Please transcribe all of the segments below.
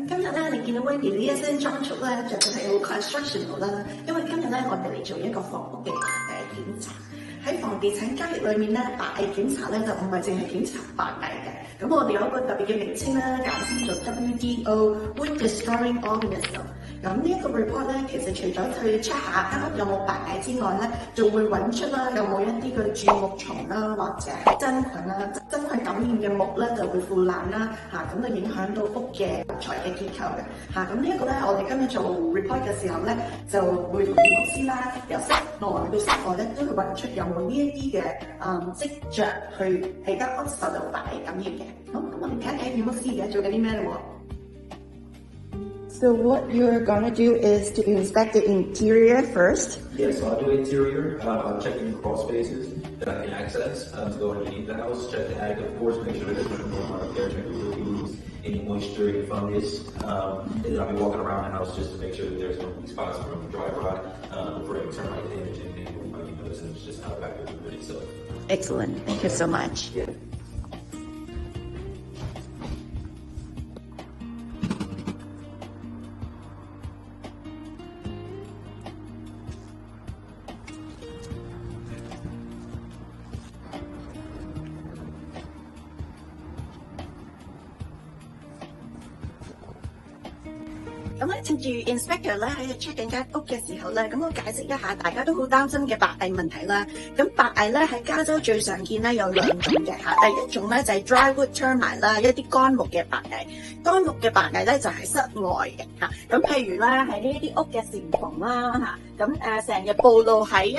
今日咧，你見到 Wendy 呢一身裝束咧，着嘅係好 constructional 啦。因為今日咧，我哋嚟做一個房屋嘅檢查。喺房地產交易裏面咧，白蟻檢查咧就唔係淨係檢查白蟻嘅。咁我哋有一個特別嘅名稱啦，簡稱做 WDO（Wood Destroying Organism）。咁呢一個 report 咧，其實除咗去 check 下間屋有冇白蟻之外咧，仲會揾出啦有冇一啲嘅蛀木蟲啦，或者係真菌啦，真菌感染嘅木咧就會腐爛啦，咁就影響到屋嘅木材嘅結構嘅，咁呢一個咧，我哋今日做 report 嘅時候咧，就會同牧師啦，由室內到室外咧，都去揾出有冇呢一啲嘅跡象去喺間屋受到白蟻感染嘅。好，咁我哋睇一睇牧師而家做緊啲咩咯喎？So what you're gonna do is to inspect the interior first. Yes, so I'll do interior. I'll check any crawl spaces that I can access to go underneath the house. Check the attic, of course, make sure there's no more up there. Check the roof, any moisture, any fungus. And then I'll be walking around the house just to make sure that there's no weak spots from dry rot, for any termite damage, anything we might be noticing. It's just how effective it really is. So. Excellent. Thank you so much. Yeah.趁住 inspector 咧喺度 check 緊間屋嘅時候咧，咁我解釋一下大家都好擔心嘅白蟻問題啦。咁白蟻咧喺加州最常見咧有兩種嘅嚇，第一種咧就係 drywood termite 啦，一啲乾木嘅白蟻。乾木嘅白蟻咧就係室外嘅嚇，咁譬如咧喺呢啲屋嘅簷篷啦嚇，咁成日暴露喺一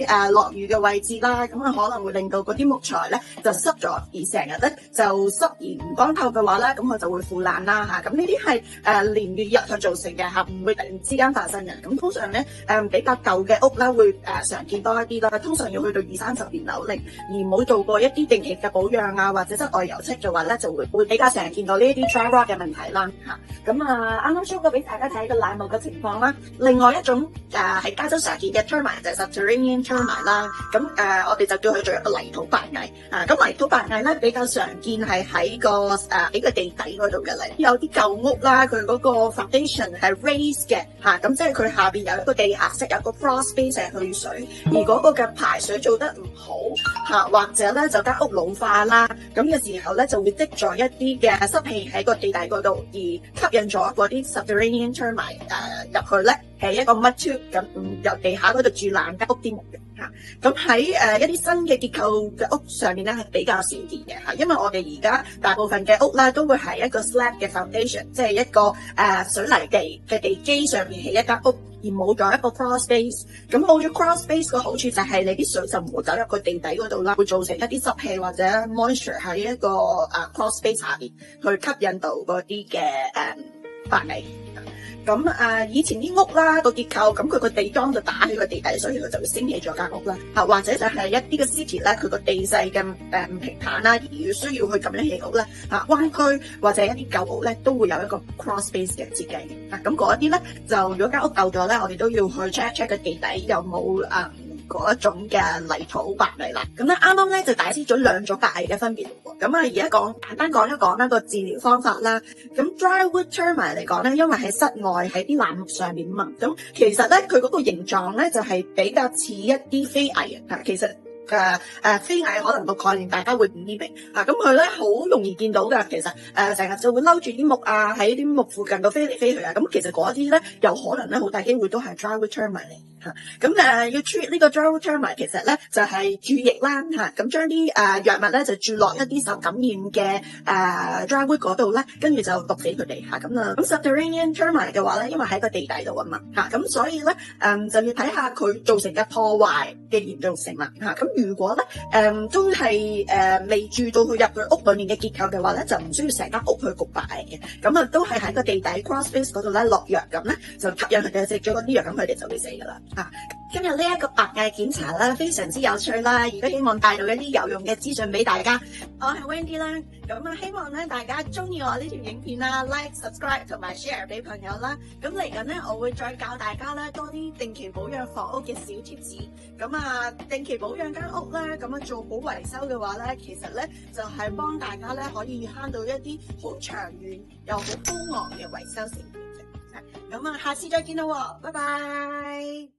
啲落雨嘅位置啦，咁可能會令到嗰啲木材咧就濕咗，而成日咧就濕而唔乾透嘅話咧，咁佢就會腐爛啦嚇。咁呢啲係年月日去造成嘅嚇，唔會突然之間發生嘅。咁通常咧比較舊嘅屋啦，會常見多一啲啦。通常要去到20-30年樓齡，而冇做過一啲定期嘅保養啊，或者室外油漆嘅話咧，就會比較成日見到呢一啲 dry rot 嘅問題啦嚇。咁啱啱 show 過俾大家睇個爛木嘅情況啦。另外一種喺加州常見嘅 termite 就係 subterranean termite 啦。咁我哋就叫佢做一個泥土白蟻啊。咁泥土白蟻咧比較常見係喺個地底嗰度嘅嚟。有啲舊屋啦，佢嗰個 foundation 係 raised 嘅嚇，咁即係佢下邊有一個地下室，有個 crawl space 係去水，而嗰個嘅排水做得唔好嚇，或者咧就間屋老化啦，咁嘅時候咧就會積咗一啲嘅濕氣喺個地底嗰度，而吸引咗嗰啲 subterranean termite 入去咧，係一個 mud tube 咁，由地下嗰度蛀爛間屋啲木嘅嚇。咁喺一啲新嘅結構嘅屋上面咧係比較少見嘅嚇，因為我哋而家大部分嘅屋啦都會係一個 slab 嘅 foundation， 即係一個水泥地嘅地基上面起一間屋，而冇咗一個 crawl space。咁冇咗 crawl space 個好處就係你啲水就唔會走入個地底嗰度啦，會造成一啲濕氣或者 moisture 喺一個crawl space 下邊去吸引到嗰啲嘅白蟻。咁以前啲屋啦個結構，咁佢個地樁就打喺個地底，所以佢就會升起咗間屋啦。或者就係一啲嘅 city 咧，佢個地勢嘅唔平坦啦，而需要去咁樣起屋咧灣區或者一啲舊屋咧都會有一個 crawl space 嘅設計嘅。咁嗰一啲咧就如果間屋舊咗咧，我哋都要去 check 個地底有冇嗰一種嘅泥土白蟻啦。咁咧啱啱咧就解釋咗兩種白蟻嘅分別喎。咁而家簡單講一講一個治療方法啦。咁 drywood termite 嚟講咧，因為喺室外喺啲爛木上面嘛，咁其實咧佢嗰個形狀咧就係比較似一啲飛蟻啊。其實飛蟻可能個概念大家會唔明咁佢咧好容易見到㗎。其實成日就會嬲住啲木啊，喺啲木附近度飛嚟飛去啊。咁其實嗰啲咧有可能咧好大機會都係 drywood termite 嚟。咁要 treat 呢個 drywood termite 其實咧就係注液啦咁將啲藥物咧就注落一啲受感染嘅drywood 嗰度咧，跟住就毒死佢哋咁啦。咁 subterranean termite 嘅話咧，因為喺個地底度啊嘛咁所以咧就要睇下佢造成嘅破壞嘅嚴重性啦咁如果咧都係未注到佢入去屋裏面嘅結構嘅話咧，就唔需要成間屋去焗白嘅。咁都係喺個地底 crawl space 嗰度咧落藥咁咧，就吸引佢哋食咗嗰啲藥，咁佢哋就會死噶啦。今日呢一個白蟻檢查啦，非常之有趣啦，亦都希望帶到一啲有用嘅資訊俾大家。我係 Wendy 啦，咁啊希望咧大家中意我呢條影片啦 ，like、subscribe 同埋 share 俾朋友啦。咁嚟緊咧，我會再教大家咧多啲定期保養房屋嘅小貼士。咁啊，定期保養間屋咧，咁啊做好維修嘅話咧，其實咧就係幫大家咧可以慳到一啲好長遠又好高昂嘅維修成本嘅。咁啊，下次再見啦喎，拜拜。